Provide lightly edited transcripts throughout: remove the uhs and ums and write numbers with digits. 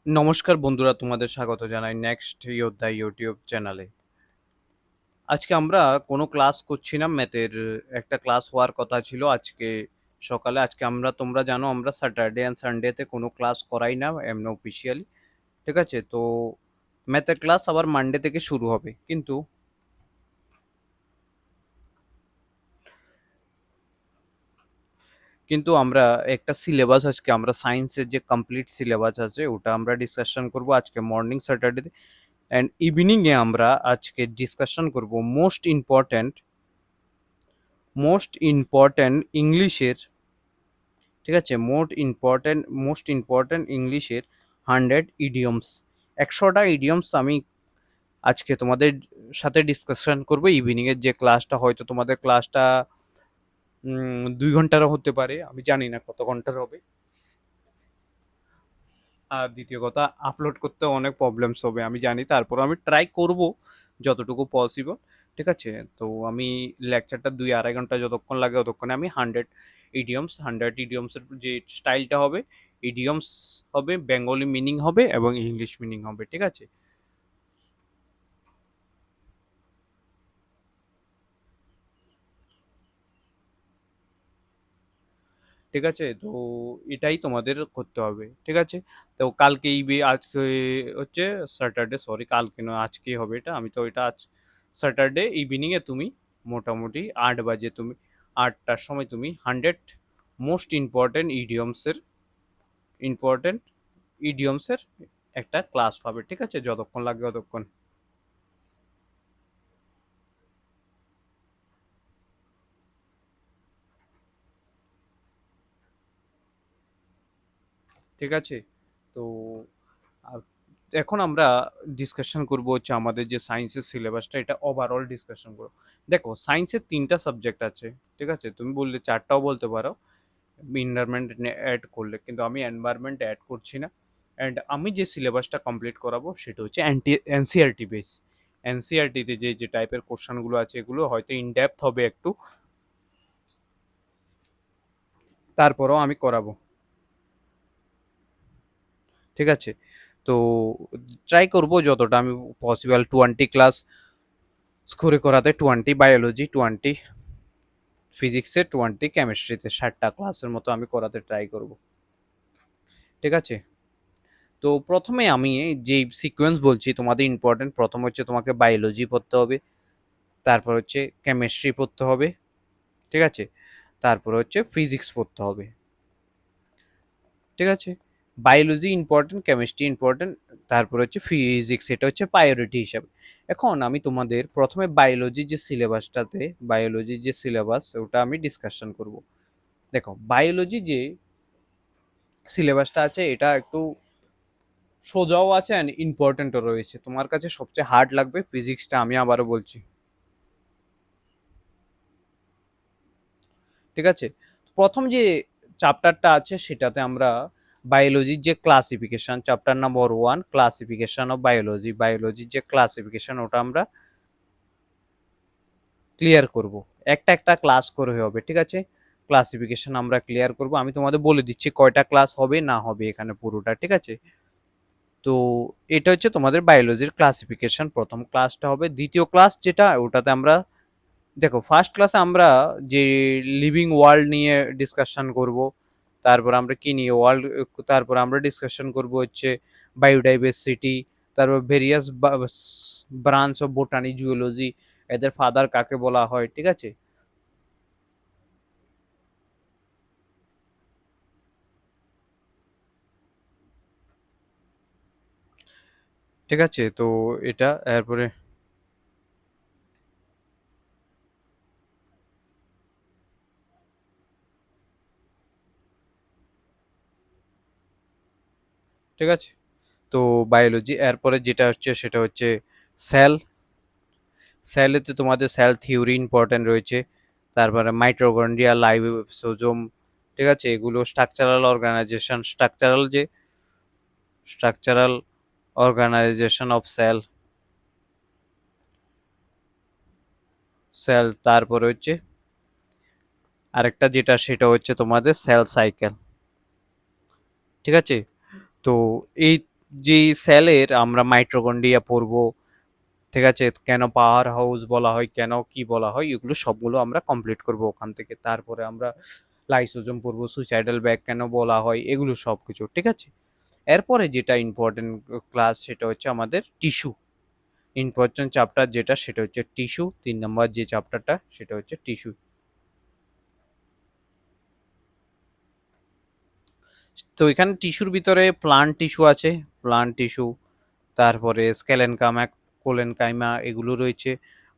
নমস্কার বন্ধুরা, তোমাদের স্বাগত জানাই নেক্সট যোদ্ধা ইউটিউব চ্যানেলে। আজকে আমরা কোনো ক্লাস করছি না, ম্যাথের একটা ক্লাস হওয়ার কথা ছিল আজকে সকালে। আজকে তোমরা জানো আমরা স্যাটারডে অ্যান্ড সানডেতে কোনো ক্লাস করাই না এমনি অফিসিয়ালি। ঠিক আছে, তো ম্যাথের ক্লাস আবার মানডে থেকে শুরু হবে। কিন্তু আমরা একটা সিলেবাস, আজকে আমরা সায়েন্সের যে কমপ্লিট সিলেবাস আছে ওটা আমরা ডিসকাশন করব আজকে মর্নিং স্যাটারডে। অ্যান্ড ইভিনিংয়ে আমরা আজকে ডিসকাশন করব মোস্ট ইম্পর্ট্যান্ট ইংলিশের। ঠিক আছে, মোস্ট ইম্পর্ট্যান্ট ইংলিশের 100 ইডিয়মস, 100টা ইডিয়মস আমি আজকে তোমাদের সাথে ডিসকাশন করব ইভিনিংয়ের যে ক্লাসটা। হয়তো তোমাদের ক্লাসটা 2 ঘন্টারও হতে পারে, আমি জানি না কত ঘন্টার হবে। আর দ্বিতীয় কথা, আপলোড করতে অনেক প্রবলেমস হবে আমি জানি, তারপর আমি ট্রাই করব যতটুকু পসিবল। ঠিক আছে, তো আমি লেকচারটা 2-2.5 ঘন্টা যতক্ষণ লাগে ততক্ষণে আমি 100 ইডিয়মসের যে স্টাইলটা হবে, ইডিয়মস হবে, বেঙ্গলি মিনিং হবে এবং ইংলিশ মিনিং হবে। ঠিক আছে, ঠিক আছে, তো এটাই তোমাদের করতে হবে। ঠিক আছে, তো আজকে হচ্ছে স্যাটারডে, সরি কালকে নয় আজকেই হবে এটা। আমি তো এটা আজ স্যাটারডে ইভিনিংয়ে তুমি মোটামুটি 8 বাজে, তুমি 8টার সময় তুমি 100 মোস্ট ইম্পর্টেন্ট ইডিয়মসের একটা ক্লাস পাবে। ঠিক আছে, যতক্ষণ লাগবে ততক্ষণ। ঠিক আছে, তো আর এখন আমরা ডিসকাশন করব হচ্ছে আমাদের যে সায়েন্সের সিলেবাসটা, এটা ওভারঅল ডিসকাশন করব। দেখো, সায়েন্সের 3টা সাবজেক্ট আছে। ঠিক আছে, তুমি বললে 4টাও বলতে পারো এনভায়রনমেন্ট অ্যাড করলে, কিন্তু আমি এনভায়রনমেন্ট অ্যাড করছি না। অ্যান্ড আমি যে সিলেবাসটা কমপ্লিট করাবো সেটা হচ্ছে এনসিআরটি বেস। এনসিআরটিতে যে যে টাইপের কোশ্চেনগুলো আছে এগুলো হয়তো ইনডেপথ হবে একটু, তারপরেও আমি করাবো। ঠিক আছে, তো ট্রাই করব যতটা আমি পসিবল 20 ক্লাস করে করাতে, 20 বায়োলজি, 20 ফিজিক্সে, 20 কেমিস্ট্রিতে, 60টা ক্লাসের মতো আমি করাতে ট্রাই করব। ঠিক আছে, তো প্রথমে আমি যে সিকোয়েন্স বলছি তোমাদের ইম্পর্টেন্ট, প্রথম হচ্ছে তোমাকে বায়োলজি পড়তে হবে, তারপর হচ্ছে কেমিস্ট্রি পড়তে হবে। ঠিক আছে, তারপর হচ্ছে ফিজিক্স পড়তে হবে। ঠিক আছে, বায়োলজি ইম্পর্টেন্ট, কেমিস্ট্রি ইম্পর্টেন্ট, তারপর হচ্ছে ফিজিক্স, এটা হচ্ছে প্রায়োরিটি হিসাবে। এখন আমি তোমাদের প্রথমে বায়োলজির যে সিলেবাস ওটা আমি ডিসকাশন করব। দেখো, বায়োলজি যে সিলেবাসটা আছে এটা একটু সোজাও আছে অ্যান্ড ইম্পর্টেন্টও রয়েছে। তোমার কাছে সবচেয়ে হার্ড লাগবে ফিজিক্সটা, আমি আবারও বলছি। ঠিক আছে, প্রথম যে চ্যাপ্টারটা আছে সেটাতে আমরা বায়োলজির যে classification, chapter number 1, classification of biology, বায়োলজির যে ক্লাসিফিকেশন ওটা আমরা ক্লিয়ার করব। একটা একটা ক্লাস করে হবে। ঠিক আছে, ক্লাসিফিকেশন আমরা ক্লিয়ার করব। আমি তোমাদের বলে দিচ্ছি কয়টা ক্লাস হবে না হবে এখানে পুরোটা। ঠিক আছে, তো এটা হচ্ছে তোমাদের বায়োলজির ক্লাসিফিকেশন, প্রথম ক্লাসটা হবে। দ্বিতীয় ক্লাস যেটা ওটাতে আমরা, দেখো ফার্স্ট ক্লাসে আমরা যে লিভিং ওয়ার্ল্ড নিয়ে ডিসকাশন করব, তারপর আমরা কি নিয়ে ওয়ার্ল্ড, তারপর আমরা ডিসকাশন করব হচ্ছে বায়োডাইভার্সিটি, তারপর various branch of botany, zoology, এদের ফাদার কাকে বলা হয়। ঠিক আছে, ঠিক আছে, তো এটা এরপরে, ঠিক আছে, তো বায়োলজি এরপরে যেটা হচ্ছে সেটা হচ্ছে সেল। সেলেতে তোমাদের সেল থিওরি ইম্পর্টেন্ট রয়েছে, তারপরে মাইটোকন্ড্রিয়া, লাইসোজোম। ঠিক আছে, এগুলো structural organisation, structural organisation of cell. তারপরে হচ্ছে আরেকটা যেটা সেটা হচ্ছে তোমাদের সেল সাইকেল। ঠিক আছে, তো এই যে সেলের আমরা মাইটোকন্ড্রিয়া পড়বো, ঠিক আছে? কেন পাওয়ার হাউস বলা হয়, কেন কি বলা হয়, এগুলো সবগুলো আমরা কমপ্লিট করব ওখান থেকে। তারপরে আমরা লাইসোজোম পড়বো, সুইসাইডাল ব্যাগ কেন বলা হয়, এগুলো সবকিছু, ঠিক আছে? এরপরে যেটা ইম্পর্টেন্ট ক্লাস সেটা হচ্ছে আমাদের টিস্যু। ইম্পর্টেন্ট চ্যাপ্টার যেটা সেটা হচ্ছে টিস্যু। 3 নম্বর যে চ্যাপ্টারটা সেটা হচ্ছে টিস্যু। তো এখানে টিস্যুর ভিতরে প্লান্ট টিস্যু আছে, প্লান্ট টিস্যু, তারপরে স্কেলেনকামা, কোলেনকাইমা এগুলো রয়েছে।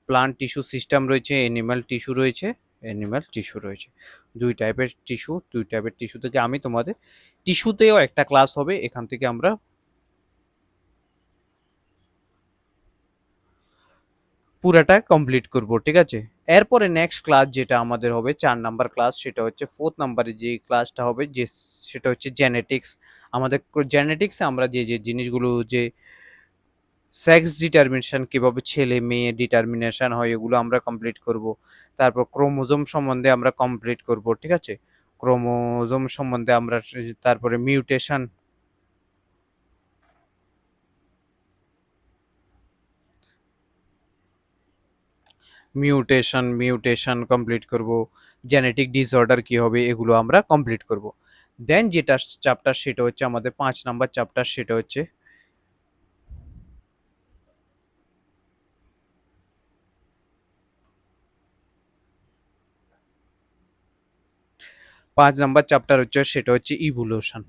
প্লান্ট টিস্যু সিস্টেম রয়েছে, অ্যানিমাল টিস্যু রয়েছে, অ্যানিমাল টিস্যু রয়েছে। 2 টাইপের টিস্যু, 2 টাইপের টিস্যু থেকে আমি তোমাদের টিস্যুতেও একটা ক্লাস হবে, এখান থেকে আমরা পুরাটা কমপ্লিট করব, ঠিক আছে? এরপরে নেক্সট ক্লাস যেটা আমাদের হবে 4 নাম্বার ক্লাস, সেটা হচ্ছে 4th নাম্বারে যে ক্লাসটা হবে, যে সেটা হচ্ছে জেনেটিক্স। আমাদের জেনেটিক্সে আমরা যে জিনিসগুলো, যে সেক্স ডিটারমিনেশন, কিভাবে ছেলে মেয়ে ডিটারমিনেশন হয়, এগুলো আমরা কমপ্লিট করব। তারপর ক্রোমোজোম সম্বন্ধে আমরা কমপ্লিট করব, ঠিক আছে? ক্রোমোজোম সম্বন্ধে আমরা তারপরে মিউটেশন কমপ্লিট করব। জেনেটিক ডিসঅর্ডার কি হবে, এগুলো আমরা কমপ্লিট করব। দেন যেটা চ্যাপ্টার সেটা হচ্ছে আমাদের 5 নাম্বার চ্যাপ্টার, সেটা হচ্ছে 5 নাম্বার চ্যাপ্টার হচ্ছে সেটা হচ্ছে ইভলিউশন।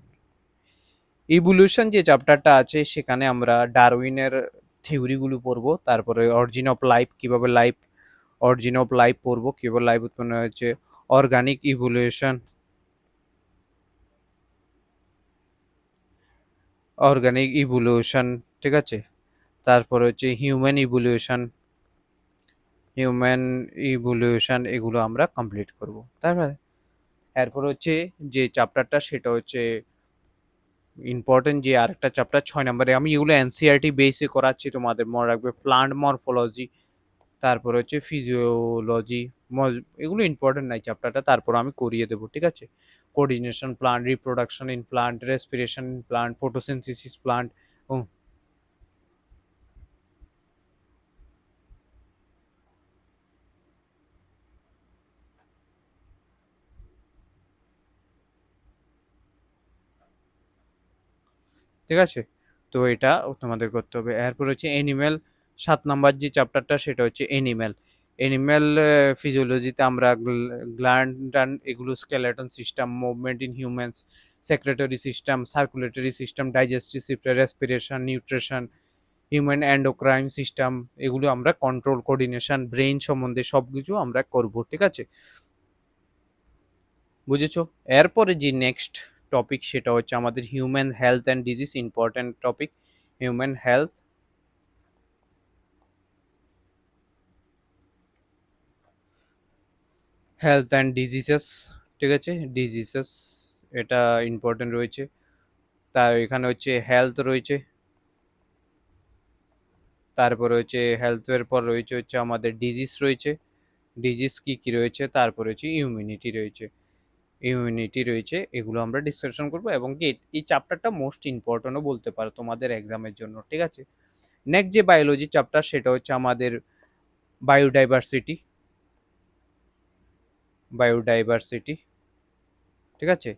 ইভলিউশন যে চ্যাপ্টারটা আছে সেখানে আমরা ডারউইনের থিওরিগুলো পড়বো, তারপরে অরিজিন অফ লাইফ পড়বো, কিভাবে লাইফ উৎপন্ন হয়েছে, অর্গানিক ইভলিউশন, অর্গানিক ইভলিউশন, ঠিক আছে? তারপরে হচ্ছে হিউম্যান ইভলিউশন এগুলো আমরা কমপ্লিট করব। তারপরে এরপর হচ্ছে যে চ্যাপ্টারটা সেটা হচ্ছে ইম্পর্টেন্ট, যে আরেকটা চ্যাপ্টার 6 নম্বরে, আমি এগুলো এনসিআরটি বেসে করাচ্ছি, তোমাদের মনে রাখবে প্লান্ট মরফোলজি, তারপর হচ্ছে ফিজিওলজি। এগুলো ইম্পর্টেন্ট নাই চ্যাপ্টারটা, তারপর আমি করিয়ে দেবো, ঠিক আছে? Coordination plant, reproduction in plant, respiration in plant, photosynthesis plant. ঠিক আছে? তো এটা তোমাদের করতে হবে। এরপর হচ্ছে অ্যানিম্যাল, 7 নাম্বার যে চ্যাপ্টারটা সেটা হচ্ছে অ্যানিম্যাল। অ্যানিম্যাল ফিজিওলজিতে আমরা গ্ল্যান্ড টান্ড এগুলো, skeleton system, movement in humans, secretory system, circulatory system, digestive system, respiration, nutrition, human endocrine system, এগুলো আমরা কন্ট্রোল, কোঅর্ডিনেশন, ব্রেইন সম্বন্ধে সবকিছু আমরা করব, ঠিক আছে? বুঝেছো? এরপরে যে নেক্সট টপিক সেটা হচ্ছে আমাদের human health and disease, important topic. Human health and diseases, ঠিক আছে? ডিজিজেস এটা ইম্পর্টেন্ট রয়েছে। তার এখানে হচ্ছে হেলথ রয়েছে, তারপরে হচ্ছে হেলথের পর রয়েছে হচ্ছে আমাদের ডিজিজ রয়েছে, ডিজিজ কি কি রয়েছে, তারপরে হচ্ছে ইমিউনিটি রয়েছে, এগুলো আমরা ডিসকাশন করবো। এবং কি এই চ্যাপ্টারটা মোস্ট ইম্পর্টেন্টও বলতে পারো তোমাদের এক্সামের জন্য, ঠিক আছে? নেক্সট যে বায়োলজি চ্যাপ্টার সেটা হচ্ছে আমাদের বায়োডাইভার্সিটি, বায়োডাইভার্সিটি, ঠিক আছে?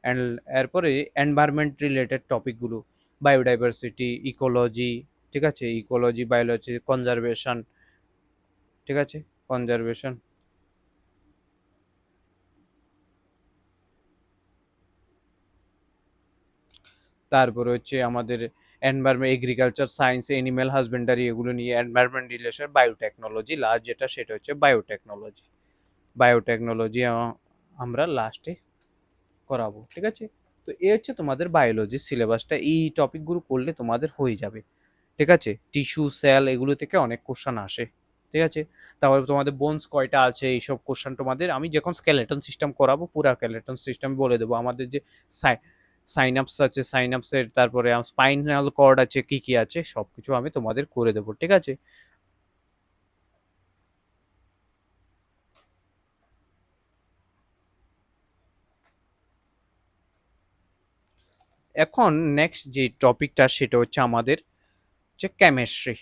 অ্যান্ড এরপরে এনভায়রনমেন্ট রিলেটেড টপিকগুলো, বায়োডাইভার্সিটি, ইকোলজি, ঠিক আছে? ইকোলজি, বায়োলজি, কনজারভেশন, ঠিক আছে? কনজারভেশন, তারপরে হচ্ছে আমাদের environment, agriculture science, animal husbandry, এগুলো নিয়ে এনভায়রনমেন্ট রিলেশন, বায়োটেকনোলজি, লাস্ট যেটা সেটা হচ্ছে বায়োটেকনোলজি। বায়োটেকনোলজি আমরা লাস্টে করাবো, ঠিক আছে? তো এই হচ্ছে তোমাদের বায়োলজির সিলেবাসটা, এই টপিকগুলো করলে তোমাদের হয়ে যাবে, ঠিক আছে? টিস্যু, সেল এগুলো থেকে অনেক কোশ্চেন আসে, ঠিক আছে? তারপরে তোমাদের বোনস কয়টা আছে, এইসব কোশ্চেন তোমাদের আমি যখন স্কেলেটন সিস্টেম করাবো, পুরা স্কেলেটন সিস্টেম বলে দেবো। আমাদের যে সাইনাপস আছে, সাইনাপসের, তারপরে স্পাইনাল কর্ড আছে, কি কি আছে সবকিছু আমি তোমাদের করে দেবো, ঠিক আছে? এখন নেক্সট যে টপিকটা সেটা হচ্ছে আমাদের হচ্ছে কেমিস্ট্রি।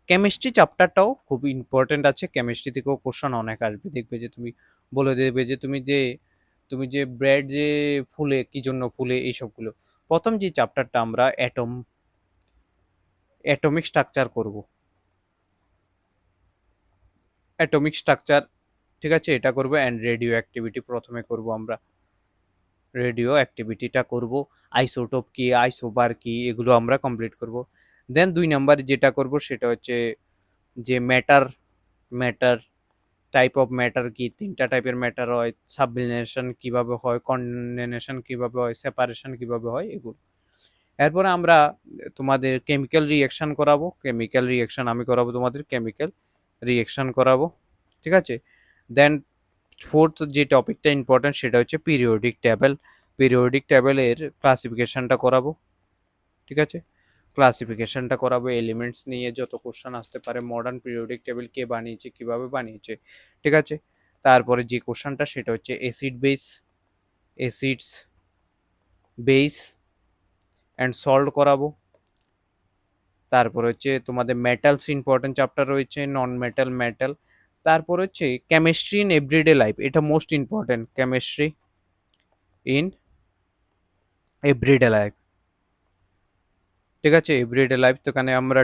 কেমিস্ট্রি চ্যাপ্টারটাও খুব ইম্পর্টেন্ট আছে, কেমিস্ট্রি থেকেও কোশ্চেন অনেক আসবে। দেখবে যে তুমি বলে দেবে যে তুমি যে ব্রেড যে ফুলে কি জন্য ফুলে এইসবগুলো। প্রথম যে চ্যাপ্টারটা আমরা অ্যাটমিক স্ট্রাকচার করব। অ্যাটমিক স্ট্রাকচার, ঠিক আছে, এটা করব। অ্যান্ড রেডিও অ্যাক্টিভিটি প্রথমে করব আমরা, রেডিও অ্যাক্টিভিটিটা করব। আইসোটোপ কি, আইসোবার কি, এগুলো আমরা কমপ্লিট করব। দেন 2 নাম্বারে যেটা করব সেটা হচ্ছে যে ম্যাটার টাইপ অফ ম্যাটার কি, 3টা টাইপের ম্যাটার হয়, সাবলিমেশন কিভাবে হয়, কন্ডেনশন কিভাবে হয়, সেপারেশন কিভাবে হয়, এগুলো। এরপরে আমরা তোমাদের কেমিক্যাল রিঅ্যাকশন করাবো। কেমিক্যাল রিঅ্যাকশন আমি করাবো, তোমাদের কেমিক্যাল রিঅ্যাকশন করাবো, ঠিক আছে। দেন ফোর্থ যে টপিকটা ইম্পর্টেন্ট সেটা হচ্ছে পিরিয়ডিক টেবিল। পিরিয়ডিক টেবিলের ক্লাসিফিকেশনটা করাবো, ঠিক আছে। ক্লাসিফিকেশনটা করাবো, এলিমেন্টস নিয়ে যত কোশ্চেন আসতে পারে, মডার্ন পিরিয়ডিক টেবিল কে বানিয়েছে, কিভাবে বানিয়েছে, ঠিক আছে। তারপরে যে কোশ্চেনটা সেটা হচ্ছে অ্যাসিডস বেস অ্যান্ড সল্ট করাবো। তারপর হচ্ছে তোমাদের মেটালস ইম্পর্টেন্ট চ্যাপ্টার রয়েছে, নন মেটাল। তারপর হচ্ছে কেমিস্ট্রি ইন এভরিডে লাইফ, এটা most important, chemistry in everyday life, ঠিক আছে। এভরিডে লাইফ তো এখানে আমরা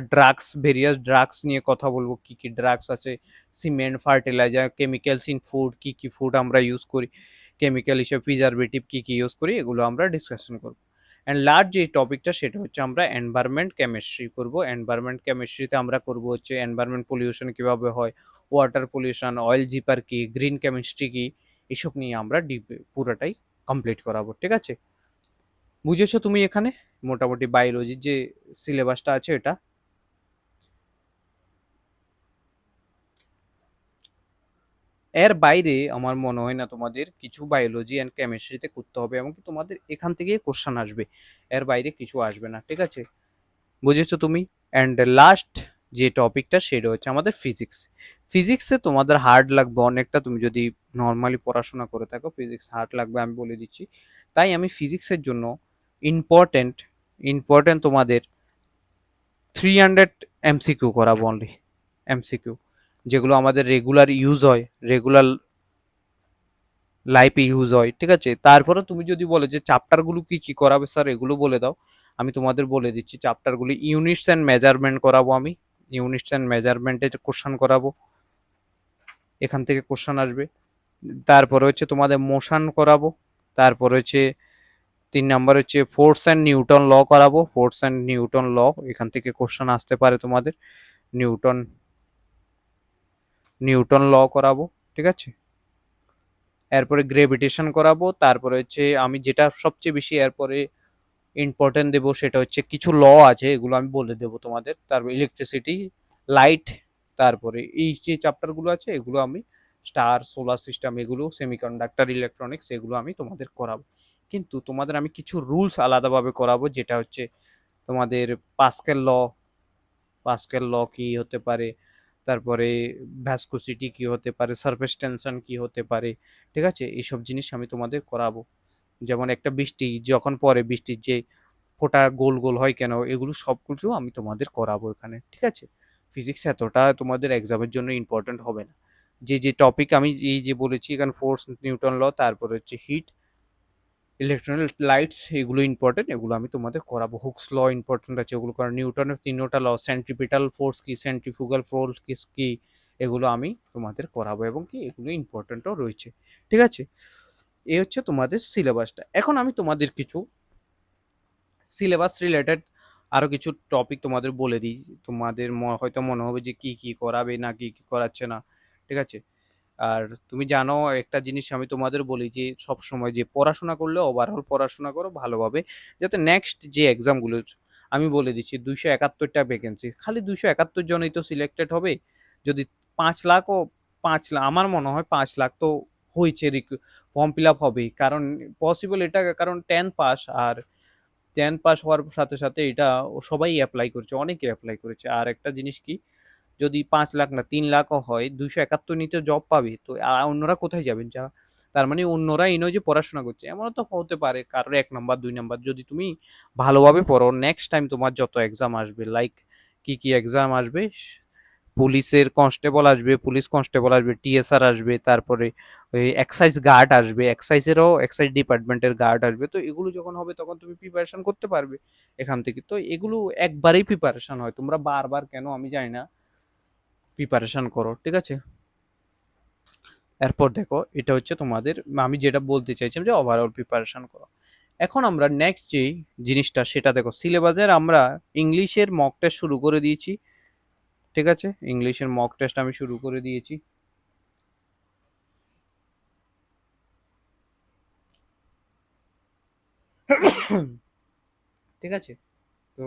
ভেরিয়াস ড্রাগস নিয়ে কথা বলবো, কি কি ড্রাগস আছে, cement, fertiliser, chemicals in food, কি কি ফুড আমরা ইউজ করি, কেমিক্যাল হিসেবে প্রিজারভেটিভ কি কি ইউজ করি, এগুলো আমরা ডিসকাশন করবো। অ্যান্ড লাস্ট যে টপিকটা সেটা হচ্ছে আমরা এনভায়রনমেন্ট কেমিস্ট্রি করবো। এনভায়রনমেন্ট কেমিস্ট্রিতে আমরা করবো হচ্ছে এনভায়রনমেন্ট পলিউশন কিভাবে হয়, ওয়াটার পলিউশন, অয়েল জিপার কি, গ্রিন কেমিস্ট্রি কি, এসব নিয়ে আমরা পুরোটাই কমপ্লিট করাবো, ঠিক আছে। বুঝেছো তুমি এখানে মোটামুটি বায়োলজির যে সিলেবাসটা আছে এটা। এর বাইরে আমার মনে হয় না তোমাদের কিছু বায়োলজি অ্যান্ড কেমিস্ট্রিতে করতে হবে, এমনকি তোমাদের এখান থেকে কোশ্চেন আসবে, এর বাইরে কিছু আসবে না, ঠিক আছে। বুঝেছো তুমি। অ্যান্ড লাস্ট যে টপিকটা সেটা হচ্ছে আমাদের ফিজিক্স। ফিজিক্সে তোমাদের হার্ড লাগবে অনেকটা, তুমি যদি নর্মালি পড়াশোনা করে থাকো ফিজিক্স হার্ড লাগবে, আমি বলে দিচ্ছি। তাই আমি ফিজিক্সের জন্য ইম্পর্টেন্ট ইম্পর্টেন্ট তোমাদের 300 এমসিকিউ করাবো, অনলি এমসিকিউ, যেগুলো আমাদের রেগুলার ইউজ হয়, রেগুলার লাইফে ইউজ হয়, ঠিক আছে। তারপরে তুমি যদি বলে যে চ্যাপ্টারগুলো কি কি করাবে স্যার এগুলো বলে দাও, আমি তোমাদের বলে দিচ্ছি চ্যাপ্টারগুলি। ইউনিটস অ্যান্ড মেজারমেন্ট করাবো আমি, ইউনিটস অ্যান্ড মেজারমেন্টে কোশ্চেন করাবো, এখান থেকে কোশ্চেন আসবে। তারপরে হচ্ছে তোমাদের মোশন করাবো। তারপরে হচ্ছে 3 নাম্বার হচ্ছে ফোর্স অ্যান্ড নিউটন ল করাবো, ফোর্স অ্যান্ড নিউটন ল, এখান থেকে কোশ্চেন আসতে পারে তোমাদের। নিউটন নিউটন ল করাবো, ঠিক আছে। এরপরে গ্রেভিটেশন করাবো। তারপরে হচ্ছে আমি যেটা সবচেয়ে বেশি এরপরে ইম্পর্টেন্ট দেবো সেটা হচ্ছে কিছু ল আছে, এগুলো আমি বলে দেবো তোমাদের। তারপর ইলেকট্রিসিটি, লাইট, তারপরে এই যে চ্যাপ্টারগুলো আছে এগুলো আমি, স্টার, সোলার সিস্টেম, এগুলো সেমিকন্ডাক্টর, ইলেকট্রনিক্স, এগুলো আমি তোমাদের করাবো। কিন্তু তোমাদের আমি কিছু রুলস আলাদাভাবে করাবো, যেটা হচ্ছে তোমাদের পাস্কেল ল, পাস্কেল ল কি হতে পারে, তারপরে ভ্যাসকোসিটি কি হতে পারে, সারফেস টেনশন কি হতে পারে, ঠিক আছে। এইসব জিনিস আমি তোমাদের করাবো। যেমন একটা বৃষ্টি যখন পরে, বৃষ্টির যে ফোঁটা গোল গোল হয় কেন, এগুলো সব কিছু আমি তোমাদের করাবো এখানে, ঠিক আছে। ফিজিক্স এতটা তোমাদের এক্সামের জন্য ইম্পর্টেন্ট হবে না। যে যে টপিক আমি এই যে বলেছি এখানে, ফোর্স, নিউটন ল, তারপরে হচ্ছে হিট, ইলেকট্রনিক লাইটস, এগুলো ইম্পর্টেন্ট, এগুলো আমি তোমাদের করাবো। হুকস ল ইম্পর্টেন্ট আছে, ওগুলো কারণ নিউটনের 3টা ল, সেন্ট্রিপিটাল ফোর্স কি, সেন্ট্রিফুগাল ফোর্স কি, এগুলো আমি তোমাদের করাবো, এবং কি এগুলো ইম্পর্টেন্টও রয়েছে, ঠিক আছে। এই হচ্ছে তোমাদের সিলেবাসটা। এখন আমি তোমাদের কিছু সিলেবাস রিলেটেড আরো কিছু টপিক তোমাদের বলে দিই। তোমাদের হয়তো মনে হবে যে কি কি করাবে না কি কি করাচ্ছে না, ঠিক আছে। আর তুমি জানো একটা জিনিস আমি তোমাদের বলি যে সব সময় যে পড়াশোনা করলে ওভারঅল পড়াশোনা করো ভালোভাবে, যাতে নেক্সট যে এক্সামগুলো, আমি বলে দিচ্ছি 271টা ভ্যাকেন্সি, খালি 271 জনই তো সিলেক্টেড হবে। যদি 5 লাখ ও 5 লাখ, আমার মনে হয় 5 লাখ তো হয়েছে, ফর্ম ফিল আপ হবেই, কারণ পসিবল এটা, কারণ 10 পাস, আর 10 পাস হওয়ার সাথে সাথে এটা সবাই অ্যাপ্লাই করেছে, অনেকে অ্যাপ্লাই করেছে। আর একটা জিনিস কি, যদি 5 লাখ না 3 লাখও হয়, 271 নিতে জব পাবে তো অন্যরা কোথায় যাবেন? তার মানে অন্যরা এই নয় যে পড়াশোনা করছে, এমনও তো হতে পারে কারোর 1 নাম্বার 2 নাম্বার, যদি তুমি ভালোভাবে পড়ো নেক্সট টাইম তোমার যত এক্সাম আসবে, লাইক কি কি এক্সাম আসবে, পুলিশের কনস্টেবল আসবে, পুলিশ কনস্টেবল আসবে, টিএসআর আসবে, তারপরে ওই এক্সাইজ গার্ড আসবে, এক্সাইজেরও এক্সাইজ ডিপার্টমেন্টের গার্ড আসবে। তো এগুলো যখন হবে তখন তুমি প্রিপারেশন করতে পারবে এখান থেকে। তো এগুলো একবারেই প্রিপারেশন হয়, তোমরা বারবার কেন আমি জানি না প্রিপারেশন করো, ঠিক আছে। এরপর দেখো এটা হচ্ছে তোমাদের, আমি যেটা বলতে চাইছিলাম যে ওভারঅল প্রিপারেশন করো। এখন আমরা নেক্সট যেই জিনিসটা সেটা দেখো, সিলেবাসের আমরা ইংলিশের মক টেস্ট শুরু করে দিয়েছি, ঠিক আছে। ইংলিশের মক টেস্ট আমি শুরু করে দিয়েছি। ঠিক আছে। তো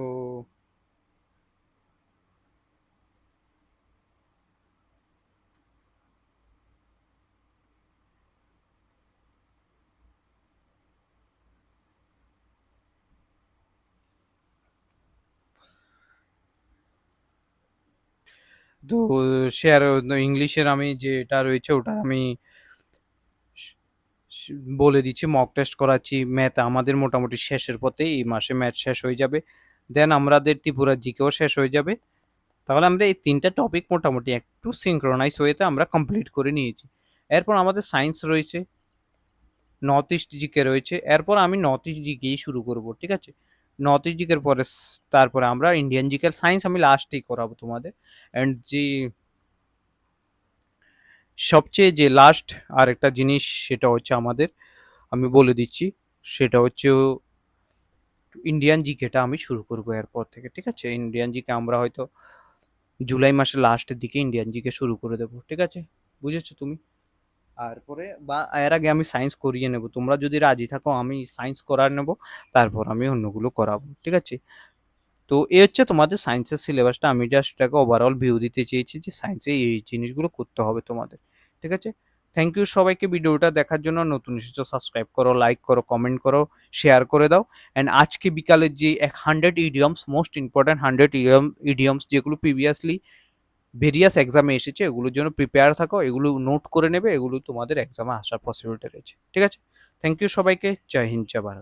তো শেয়ার ইংলিশের আমি যেটা রয়েছে ওটা আমি বলে দিচ্ছি, মক টেস্ট করাচ্ছি। ম্যাথ আমাদের মোটামুটি শেষের পথে, এই মাসে ম্যাথ শেষ হয়ে যাবে, দেন আমাদের ত্রিপুরা জিকেও শেষ হয়ে যাবে। তাহলে আমরা এই 3টা টপিক মোটামুটি একটু সিঙ্ক্রোনাইজ ওয়েতে আমরা কমপ্লিট করে নিয়েছি। এরপর আমাদের সায়েন্স রয়েছে, নর্থ ইস্ট জিকে রয়েছে, এরপর আমি নর্থ ইস্ট জিকেই শুরু করব, ঠিক আছে। নর্থ ইস্ট জিকের পরে তারপরে আমরা ইন্ডিয়ান জিকের সায়েন্স আমি লাস্টেই করাবো তোমাদের। অ্যান্ড যে সবচেয়ে যে লাস্ট আর একটা জিনিস সেটা হচ্ছে আমাদের, আমি বলে দিচ্ছি, সেটা হচ্ছে ইন্ডিয়ান জিকেটা আমি শুরু করবো এরপর থেকে, ঠিক আছে। ইন্ডিয়ান জিকে আমরা হয়তো জুলাই মাসের লাস্টের দিকে ইন্ডিয়ান জিকে শুরু করে দেবো, ঠিক আছে, বুঝেছো তুমি। আর পরে বা এর আগে আমি সায়েন্স করিয়ে নেব, তোমরা যদি রাজি থাকো আমি সায়েন্স করার নেব, তারপর আমি অন্যগুলো করাবো, ঠিক আছে। তো এই হচ্ছে তোমাদের সায়েন্সের সিলেবাসটা, আমি জাস্ট এটাকে ওভারঅল ভিউ দিতে চেয়েছি যে সায়েন্সে এই জিনিসগুলো করতে হবে তোমাদের, ঠিক আছে। থ্যাংক ইউ সবাইকে ভিডিওটা দেখার জন্য। নতুন এসেছো সাবস্ক্রাইব করো, লাইক করো, কমেন্ট করো, শেয়ার করে দাও। অ্যান্ড আজকে বিকালের যে 100 ইডিয়মস, মোস্ট ইম্পর্ট্যান্ট 100 ইডিয়মস যেগুলো প্রিভিয়াসলি ভেরিয়াস এক্সামে এসেছে, এগুলোর জন্য প্রিপেয়ার থাকো, এগুলো নোট করে নেবে, এগুলো তোমাদের এক্সামে আসার পসিবিলিটি রয়েছে, ঠিক আছে। থ্যাংক ইউ সবাইকে, জয় হিন্দ, জয় ভারত।